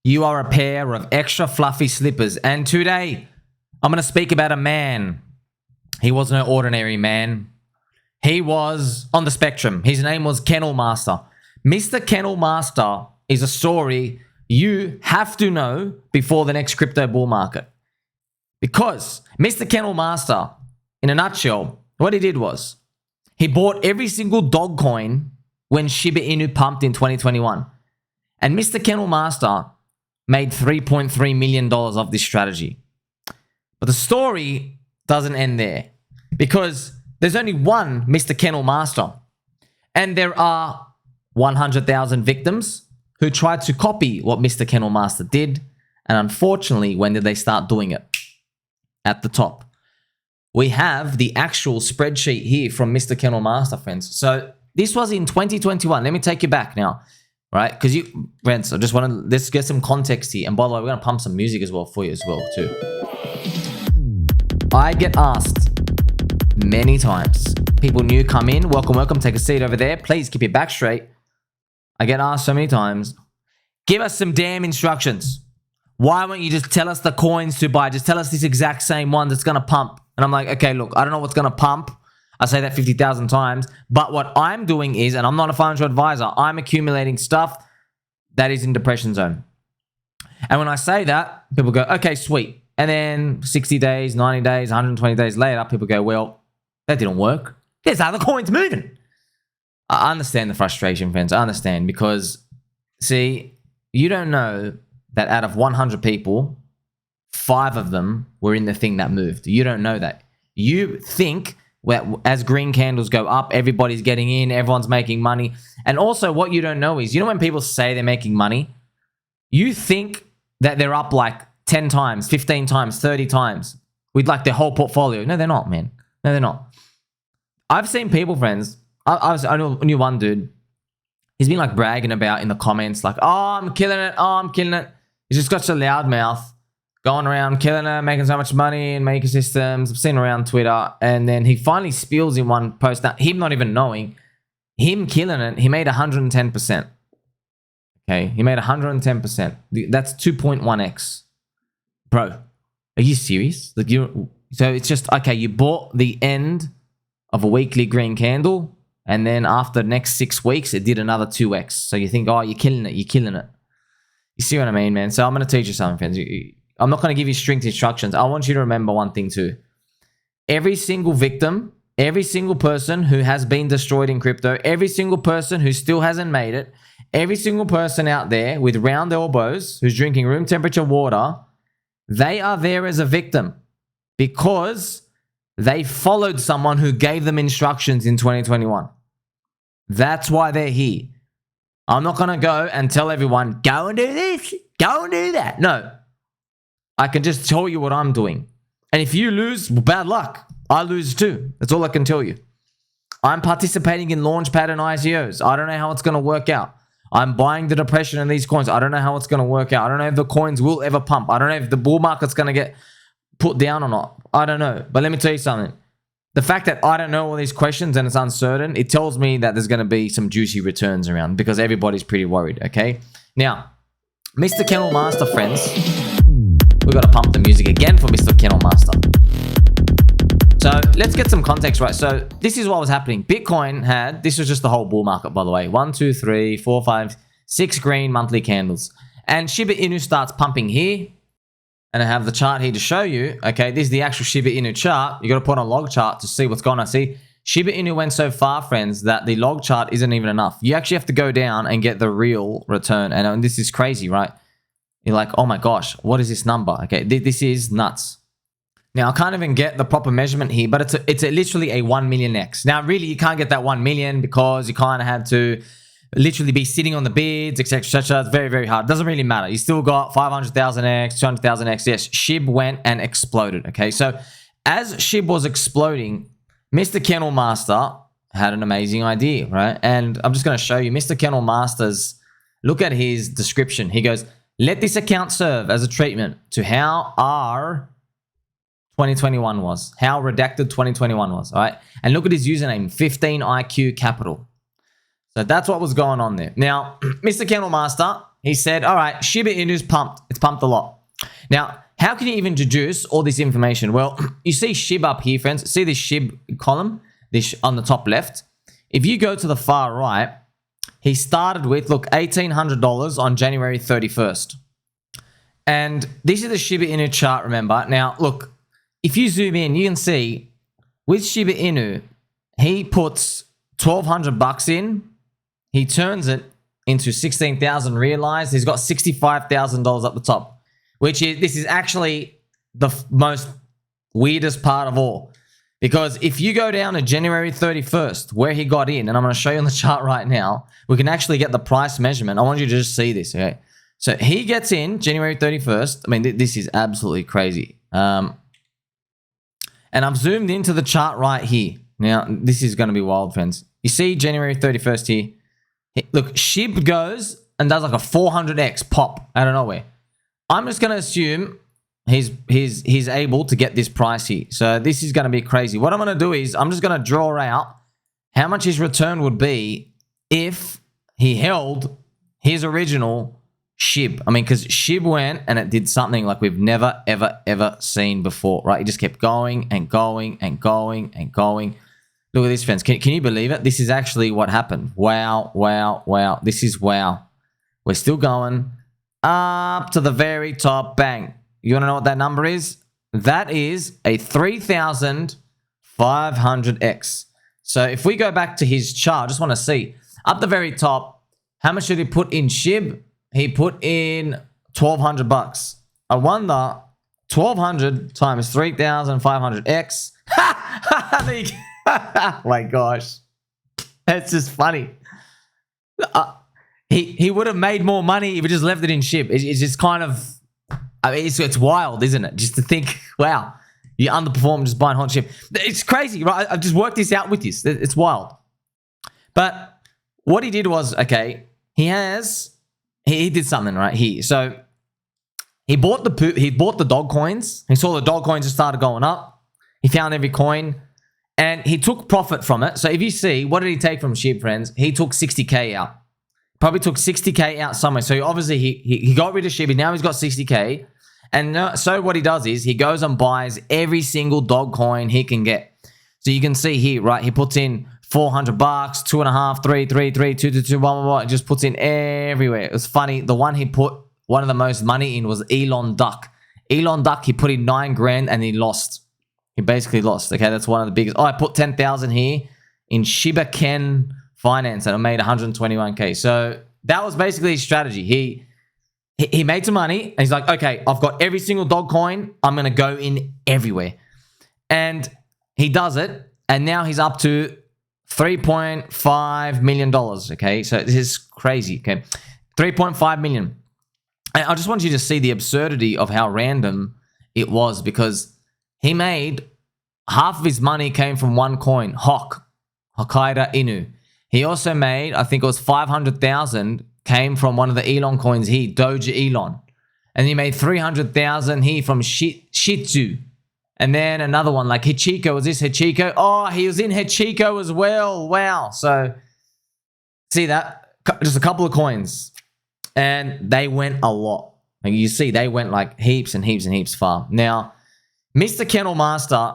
you are a pair of extra fluffy slippers. And today, I'm going to speak about a man. He was no ordinary man. He was on the spectrum. His name was Kennel Master. Mr. Kennel Master is a story you have to know before the next crypto bull market. Because Mr. Kennel Master, in a nutshell, what he did was he bought every single dog coin when Shiba Inu pumped in 2021. And Mr. Kennel Master made $3.3 million off this strategy. But the story doesn't end there, because there's only one Mr. Kennel Master, and there are 100,000 victims who tried to copy what Mr. Kennel Master did. And unfortunately, when did they start doing it? At the top. We have the actual spreadsheet here from Mr. Kennel Master, friends. So this was in 2021. Let me take you back now, right? Because friends, I just want to, let's get some context here. And by the way, we're going to pump some music as well for you as well, too. I get asked many times. People new come in. Welcome, welcome. Take a seat over there. Please keep your back straight. I get asked so many times, give us some damn instructions. Why won't you just tell us the coins to buy? Just tell us this exact same one that's going to pump. And I'm like, okay, look, I don't know what's going to pump. I say that 50,000 times. But what I'm doing is, and I'm not a financial advisor, I'm accumulating stuff that is in depression zone. And when I say that, people go, okay, sweet. And then 60 days, 90 days, 120 days later, people go, well, that didn't work. There's other coins moving. I understand the frustration, friends. I understand, because, see, you don't know that out of 100 people, 5 of them were in the thing that moved. You don't know that. You think as green candles go up, everybody's getting in, everyone's making money. And also what you don't know is, you know when people say they're making money, you think that they're up like 10 times, 15 times, 30 times with like their whole portfolio. No, they're not, man. No, they're not. I've seen people, friends. I knew one dude. He's been like bragging about in the comments, like, oh, I'm killing it. Oh, I'm killing it. He's just got such a loud mouth, going around killing it, making so much money in maker systems. I've seen around Twitter. And then he finally spills in one post, that him not even knowing, him killing it, he made 110%. Okay, he made 110%. That's 2.1x. Bro, are you serious? Like, so it's just, okay, you bought the end of a weekly green candle, and then after the next 6 weeks, it did another 2x. So you think, oh, you're killing it, you're killing it. You see what I mean, man? So I'm going to teach you something, friends. I'm not going to give you strict instructions. I want you to remember one thing too. Every single victim, every single person who has been destroyed in crypto, every single person who still hasn't made it, every single person out there with round elbows who's drinking room temperature water, they are there as a victim because they followed someone who gave them instructions in 2021. That's why they're here. I'm not going to go and tell everyone, go and do this, go and do that. No. I can just tell you what I'm doing. And if you lose, well, bad luck. I lose too. That's all I can tell you. I'm participating in Launchpad and ICOs. I don't know how it's going to work out. I'm buying the depression in these coins. I don't know how it's going to work out. I don't know if the coins will ever pump. I don't know if the bull market's going to get put down or not. I don't know. But let me tell you something. The fact that I don't know all these questions and it's uncertain, it tells me that there's going to be some juicy returns around, because everybody's pretty worried, okay? Now, Mr. Kennel Master, friends, we've got to pump the music again for Mr. Kennel Master. So let's get some context, right? So this is what was happening. Bitcoin had, this was just the whole bull market, by the way, 1, 2, 3, 4, 5, 6 green monthly candles. And Shiba Inu starts pumping here. And I have the chart here to show you. Okay, this is the actual Shiba Inu chart. You got to put on a log chart to see what's going on. See, Shiba Inu went so far, friends, that the log chart isn't even enough. You actually have to go down and get the real return. And this is crazy, right? You're like, oh my gosh, what is this number? Okay, this is nuts. Now, I can't even get the proper measurement here, but it's literally a 1 million X. Now, really, you can't get that 1 million because you kind of have to literally be sitting on the bids, etc., etc. It's very, very hard. It doesn't really matter. You still got 500,000x, 200,000x. Yes, SHIB went and exploded. Okay, so as SHIB was exploding, Mr. Kennel Master had an amazing idea, right? And I'm just going to show you Mr. Kennel Master's, look at his description. He goes, let this account serve as a treatment to how our 2021 was, how redacted 2021 was, all right? And look at his username, 15IQ Capital. So that's what was going on there. Now, Mr. Kennel Master, he said, all right, Shiba Inu's pumped. It's pumped a lot. Now, how can you even deduce all this information? Well, you see SHIB up here, friends. See this SHIB column this on the top left? If you go to the far right, he started with, look, $1,800 on January 31st. And this is the Shiba Inu chart, remember. Now, look, if you zoom in, you can see with Shiba Inu, he puts $1,200 in. He turns it into 16,000 realized. He's got $65,000 up the top, which is, this is actually the most weirdest part of all. Because if you go down to January 31st, where he got in, and I'm going to show you on the chart right now, we can actually get the price measurement. I want you to just see this, okay? So he gets in January 31st. I mean, this is absolutely crazy. And I've zoomed into the chart right here. Now, this is going to be wild, friends. You see January 31st here. Look, SHIB goes and does like a 400x pop out of nowhere. I'm just going to assume he's able to get this price here. So this is going to be crazy. What I'm going to do is I'm just going to draw out how much his return would be if he held his original SHIB. I mean, because SHIB went and it did something like we've never, ever, ever seen before, right? It just kept going and going and going and going. Look at this, friends. Can you believe it? This is actually what happened. Wow, wow, wow. This is wow. We're still going up to the very top. Bang. You want to know what that number is? That is a 3,500x. So if we go back to his chart, I just want to see. Up the very top, how much did he put in SHIB? He put in $1,200. I wonder, 1,200 times 3,500x. Oh my gosh. That's just funny. He would have made more money if he just left it in SHIB. It's just kind of, I mean, it's wild, isn't it? Just to think, wow, you underperformed just buying hot SHIB. It's crazy, right? I've just worked this out with you. It's wild. But what he did was, okay, he did something right here. So he bought the dog coins. He saw the dog coins just started going up. He found every coin and he took profit from it. So if you see, what did he take from SHIB, friends? He took 60K out. Probably took 60K out somewhere. So obviously he got rid of SHIB. Now he's got 60K. And so what he does is he goes and buys every single dog coin he can get. So you can see here, right? He puts in $400, 2.5, 3, 3, 3, 2, 2, 2, blah, blah, blah. It just puts in everywhere. It was funny. The one he put one of the most money in was Elon Duck. Elon Duck, he put in 9 grand and he lost. He basically lost. Okay, that's one of the biggest. Oh, I put 10,000 here in Shiba Ken Finance and I made 121K. So that was basically his strategy. He made some money and he's like, okay, I've got every single dog coin. I'm going to go in everywhere. And he does it. And now he's up to $3.5 million. Okay, so this is crazy. Okay, 3.5 million. And I just want you to see the absurdity of how random it was because he made half of his money came from one coin, Hokkaido Inu. He also made, I think it was 500,000 came from one of the Elon coins here, Doja Elon. And he made 300,000 here from Shih Tzu. And then another one like Hachiko. Was this Hachiko? Oh, he was in Hachiko as well. Wow. So see that? Just a couple of coins. And they went a lot. Like you see, they went like heaps and heaps and heaps far. Now, Mr. Kennel Master,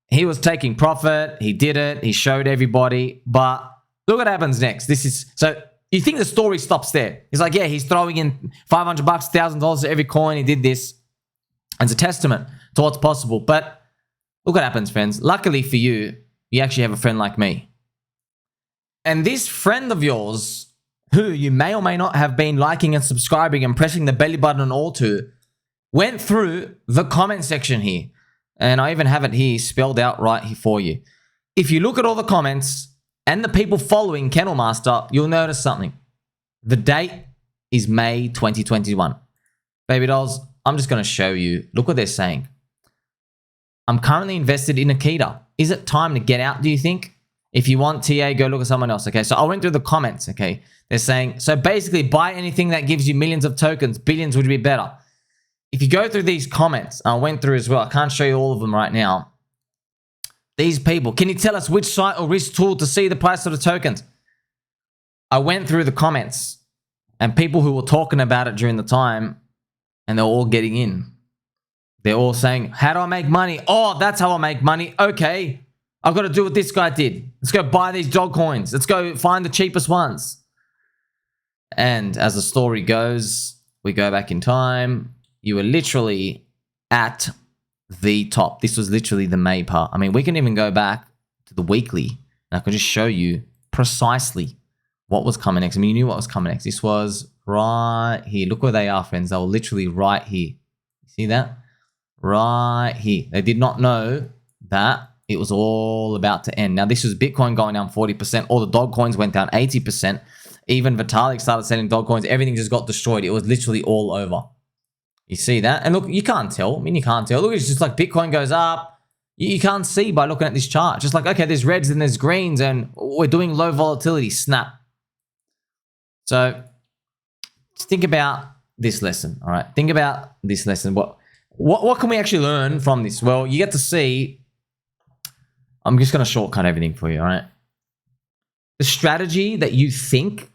he was taking profit. He did it. He showed everybody. But look what happens next. This is, so you think the story stops there. He's like, yeah, he's throwing in $500, $1,000 to every coin. He did this. It's a testament to what's possible. But look what happens, friends. Luckily for you, you actually have a friend like me. And this friend of yours, who you may or may not have been liking and subscribing and pressing the belly button and all to, went through the comment section here. And I even have it here spelled out right here for you. If you look at all the comments and the people following Kennel Master, you'll notice something. The date is May 2021. Baby dolls, I'm just going to show you. Look what they're saying. I'm currently invested in Akita. Is it time to get out, do you think? If you want TA, go look at someone else, okay? So I went through the comments, okay? They're saying, so basically buy anything that gives you millions of tokens. Billions would be better. If you go through these comments, I went through as well. I can't show you all of them right now. These people, can you tell us which site or risk tool to see the price of the tokens? I went through the comments. And people who were talking about it during the time, and they're all getting in. They're all saying, how do I make money? Oh, that's how I make money. Okay, I've got to do what this guy did. Let's go buy these dog coins. Let's go find the cheapest ones. And as the story goes, we go back in time. You were literally at the top. This was literally the May part. I mean, we can even go back to the weekly, and I can just show you precisely what was coming next. I mean, you knew what was coming next. This was right here. Look where they are, friends. They were literally right here. See that? Right here. They did not know that it was all about to end. Now, this was Bitcoin going down 40%. All the dog coins went down 80%. Even Vitalik started selling dog coins. Everything just got destroyed. It was literally all over. You see that? And look, you can't tell. I mean, you can't tell. Look, it's just like Bitcoin goes up. You can't see by looking at this chart. Just like, okay, there's reds and there's greens, and we're doing low volatility. Snap. So just think about this lesson, all right? Think about this lesson. What can we actually learn from this? Well, you get to see, I'm just going to shortcut everything for you, all right? The strategy that you think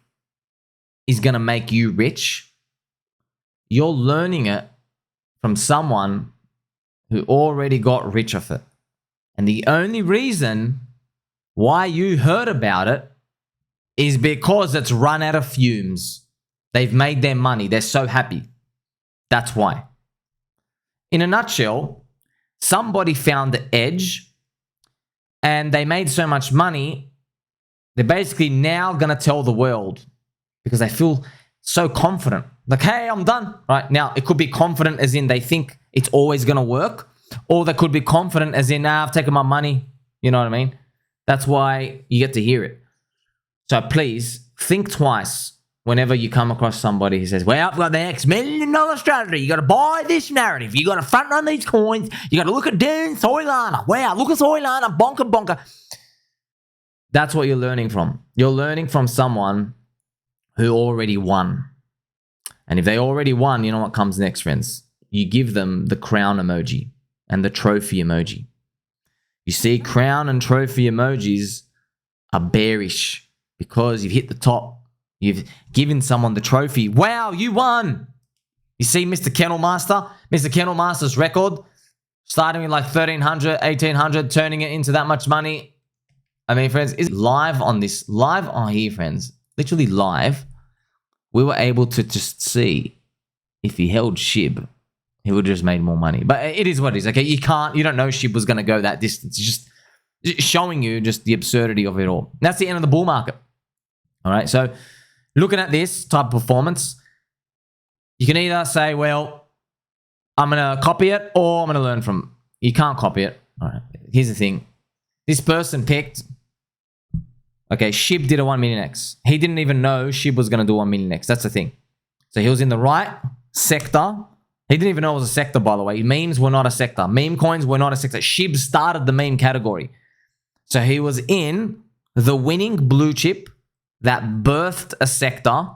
is going to make you rich, you're learning it from someone who already got rich off it. And the only reason why you heard about it is because it's run out of fumes. They've made their money. They're so happy. That's why. In a nutshell, somebody found the edge and they made so much money, they're basically now going to tell the world because they feel so confident. Like, hey, I'm done. Right now, it could be confident as in they think it's always going to work, or they could be confident as in, I've taken my money. You know what I mean? That's why you get to hear it. So please think twice whenever you come across somebody who says, well, I've got the next $1 million strategy. You got to buy this narrative. You got to front run these coins. You got to look at Dan Soilana. Wow, look at Soilana. Bonker, bonker. That's what you're learning from. You're learning from someone who already won. And if they already won, you know what comes next, friends? You give them the crown emoji and the trophy emoji. You see, crown and trophy emojis are bearish because you've hit the top. You've given someone the trophy. Wow, you won. You see Mr. Kennel Master? Mr. Kennel Master's record, starting with like 1,300, 1,800, turning it into that much money. I mean, friends, is live on this, live on here, friends, literally live, we were able to just see if he held SHIB, he would have just made more money. But it is what it is, okay? You don't know SHIB was going to go that distance. It's just showing you just the absurdity of it all. And that's the end of the bull market. All right, so looking at this type of performance, you can either say, well, I'm going to copy it or I'm going to learn from it. You can't copy it. All right, here's the thing. This person picked, okay, SHIB did a 1 million X. He didn't even know SHIB was going to do 1 million X. That's the thing. So he was in the right sector. He didn't even know it was a sector, by the way. Memes were not a sector. Meme coins were not a sector. SHIB started the meme category. So he was in the winning blue chip that birthed a sector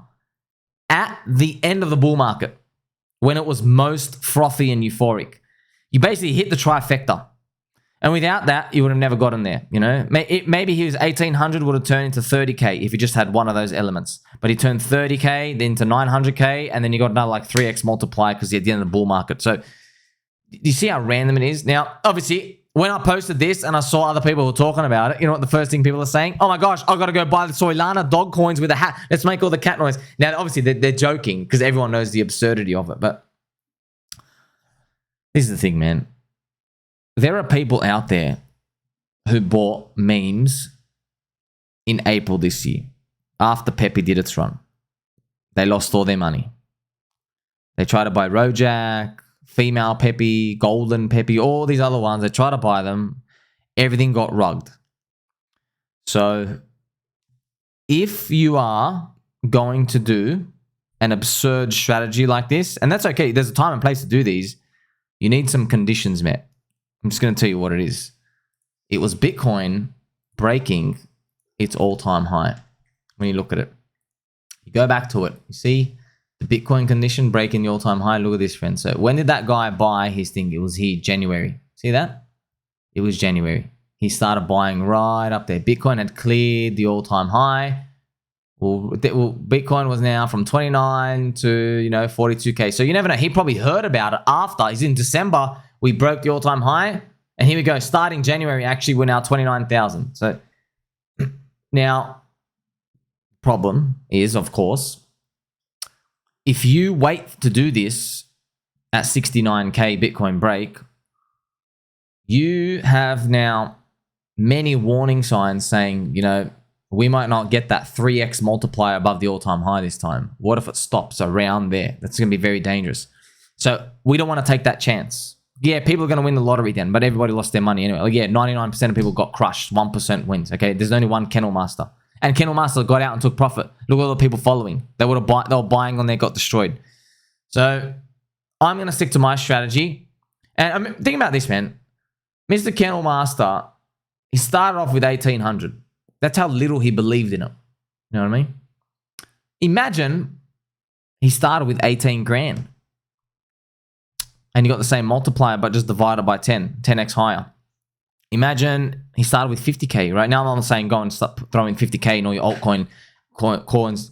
at the end of the bull market when it was most frothy and euphoric. You basically hit the trifecta. And without that, you would have never gotten there, you know? Maybe he was 1,800 would have turned into 30K if he just had one of those elements. But he turned 30K, then to 900K, and then you got another like 3x multiplier because you're at the end of the bull market. So do you see how random it is? Now, obviously, when I posted this and I saw other people who were talking about it, you know what the first thing people are saying? Oh my gosh, I've got to go buy the Soilana dog coins with a hat. Let's make all the cat noise. Now, obviously, they're joking because everyone knows the absurdity of it. But this is the thing, man. There are people out there who bought memes in April this year after Pepe did its run. They lost all their money. They tried to buy Rojak, female Pepe, golden Pepe, all these other ones. They tried to buy them. Everything got rugged. So if you are going to do an absurd strategy like this, and that's okay, there's a time and place to do these, you need some conditions met. I'm just going to tell you what it is. It was Bitcoin breaking its all-time high. When you look at it, you go back to it. You see the Bitcoin condition breaking the all-time high. Look at this, friend. So when did that guy buy his thing? It was here, January. See that? It was January. He started buying right up there. Bitcoin had cleared the all-time high. Bitcoin was now from 29 to 42K. So you never know. He probably heard about it after. He's in December. We broke the all-time high, and here we go. Starting January, actually, we're now 29,000. So now, problem is, of course, if you wait to do this at 69K Bitcoin break, you have now many warning signs saying, we might not get that 3x multiplier above the all-time high this time. What if it stops around there? That's going to be very dangerous. So we don't want to take that chance. Yeah, people are going to win the lottery then, but everybody lost their money anyway. 99% of people got crushed. 1% wins, okay? There's only one Kennel Master. And Kennel Master got out and took profit. Look at all the people following. They were buying on there, got destroyed. So I'm going to stick to my strategy. And think about this, man. Mr. Kennel Master, he started off with 1,800. That's how little he believed in it. You know what I mean? Imagine he started with 18 grand. And you got the same multiplier, but just divided by 10x higher. Imagine he started with 50K, right? Now I'm not saying go and start throwing 50K in all your altcoin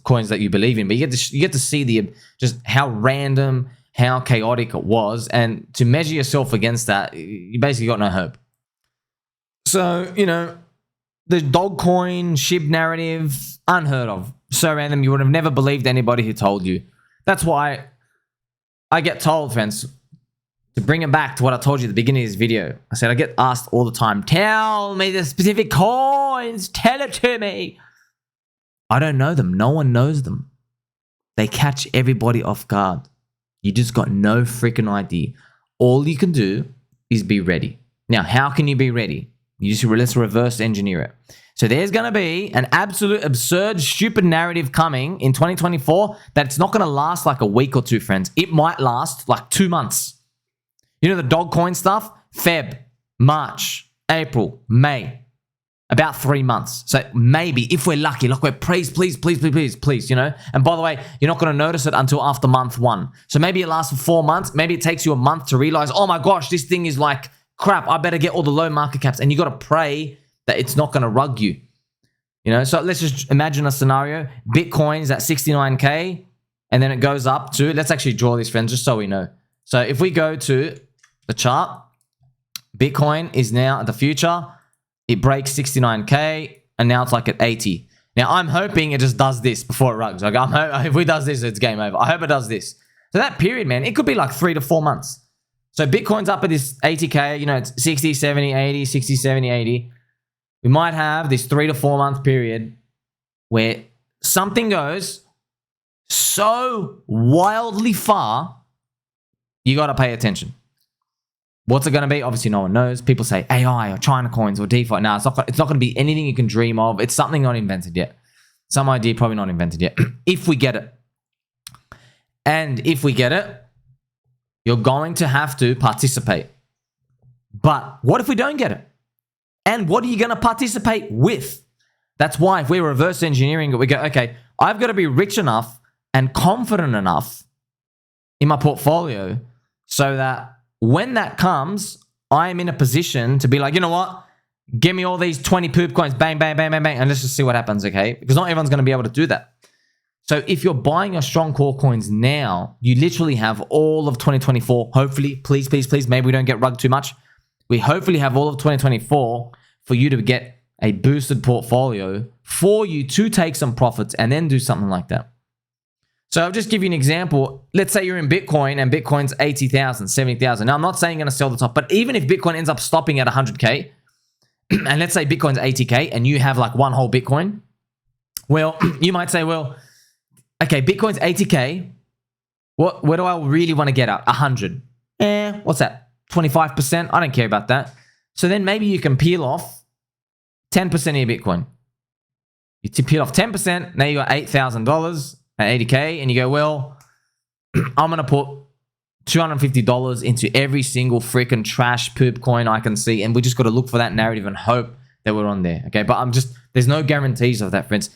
coins that you believe in, but you get to see just how random, how chaotic it was, and to measure yourself against that, you basically got no hope. So, the Dogecoin, SHIB narrative, unheard of. So random, you would have never believed anybody who told you. That's why I get told, friends, to bring it back to what I told you at the beginning of this video. I said I get asked all the time, tell me the specific coins, tell it to me. I don't know them. No one knows them. They catch everybody off guard. You just got no freaking idea. All you can do is be ready. Now, how can you be ready? Let's reverse engineer it. So there's going to be an absolute absurd, stupid narrative coming in 2024 that it's not going to last like a week or two, friends. It might last like 2 months. The Dogecoin stuff? Feb, March, April, May. About 3 months. So maybe, if we're lucky, like we're please, And by the way, you're not going to notice it until after month 1. So maybe it lasts for 4 months. Maybe it takes you a month to realize, oh my gosh, this thing is like crap. I better get all the low market caps. And you got to pray that it's not going to rug you. So let's just imagine a scenario. Bitcoin's at 69K and then it goes up to, let's actually draw this, friends, just so we know. So if we go to the chart, Bitcoin is now at the future. It breaks 69K and now it's like at 80. Now I'm hoping it just does this before it rugs. Like if it does this, it's game over. I hope it does this. So that period, man, it could be like 3 to 4 months. So Bitcoin's up at this 80K, it's 60, 70, 80, 60, 70, 80. We might have this 3 to 4 month period where something goes so wildly far, you got to pay attention. What's it going to be? Obviously, no one knows. People say AI or China coins or DeFi. No, it's not going to be anything you can dream of. It's something not invented yet. Some idea probably not invented yet. If we get it. And if we get it, you're going to have to participate. But what if we don't get it? And what are you going to participate with? That's why if we're reverse engineering it, we go, okay, I've got to be rich enough and confident enough in my portfolio so that when that comes, I'm in a position to be like, you know what? Give me all these 20 poop coins, bang, bang, bang, bang, bang, and let's just see what happens, okay? Because not everyone's going to be able to do that. So if you're buying your strong core coins now, you literally have all of 2024, hopefully, please, maybe we don't get rugged too much. We hopefully have all of 2024 for you to get a boosted portfolio for you to take some profits and then do something like that. So I'll just give you an example. Let's say you're in Bitcoin and Bitcoin's 80,000, 70,000. Now, I'm not saying you're going to sell the top, but even if Bitcoin ends up stopping at 100K, and let's say Bitcoin's 80K and you have like one whole Bitcoin, well, you might say, well, okay, Bitcoin's 80K. Where do I really want to get at? 100. What's that? 25%? I don't care about that. So then maybe you can peel off 10% of your Bitcoin. You peel off 10%. Now you got $8,000 at 80K. And you go, well, I'm going to put $250 into every single freaking trash poop coin I can see. And we just got to look for that narrative and hope that we're on there. Okay, but there's no guarantees of that, friends.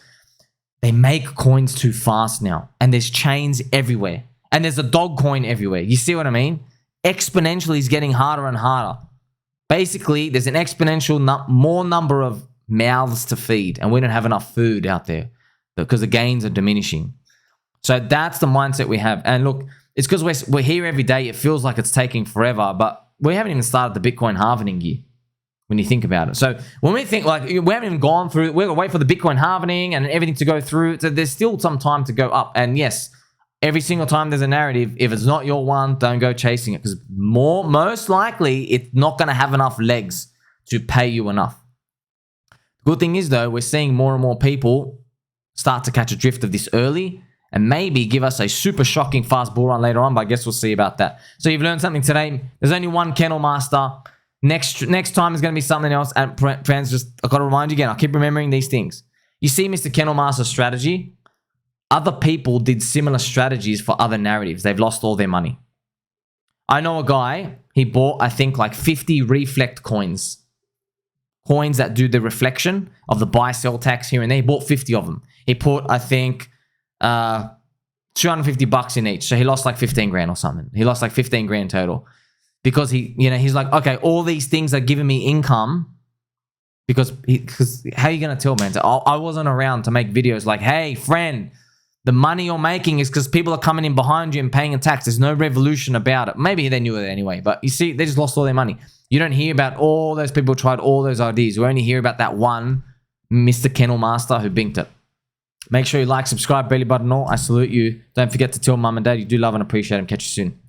They make coins too fast now. And there's chains everywhere. And there's a dog coin everywhere. You see what I mean? Exponentially is getting harder and harder. Basically, there's an exponential more number of mouths to feed. And we don't have enough food out there. because the gains are diminishing. So that's the mindset we have. And look, it's because we're here every day. It feels like it's taking forever, but we haven't even started the Bitcoin halvening year when you think about it. So when we think like we haven't even gone through, we're gonna wait for the Bitcoin halvening and everything to go through. So there's still some time to go up. And yes, every single time there's a narrative, if it's not your one, don't go chasing it, because most likely it's not going to have enough legs to pay you enough. Good thing is though, we're seeing more and more people start to catch a drift of this early and maybe give us a super shocking fast bull run later on, but I guess we'll see about that. So you've learned something today. There's only one Kennel Master. Next time is going to be something else. And friends, just I've got to remind you again, I'll keep remembering these things. You see Mr. Kennel Master's strategy. Other people did similar strategies for other narratives. They've lost all their money. I know a guy, he bought, I think, like 50 reflect coins. Coins that do the reflection of the buy-sell tax here and there. He bought 50 of them. He put, I think, 250 bucks in each. So he lost like 15 grand or something. He lost like 15 grand total. Because he's like, okay, all these things are giving me income. Because how are you going to tell, man? So I wasn't around to make videos like, hey, friend, the money you're making is because people are coming in behind you and paying a tax. There's no revolution about it. Maybe they knew it anyway, but you see, they just lost all their money. You don't hear about all those people who tried all those ideas. We only hear about that one Mr. Kennel Master who binked it. Make sure you like, subscribe, belly button all. I salute you. Don't forget to tell mum and dad you do love and appreciate them. Catch you soon.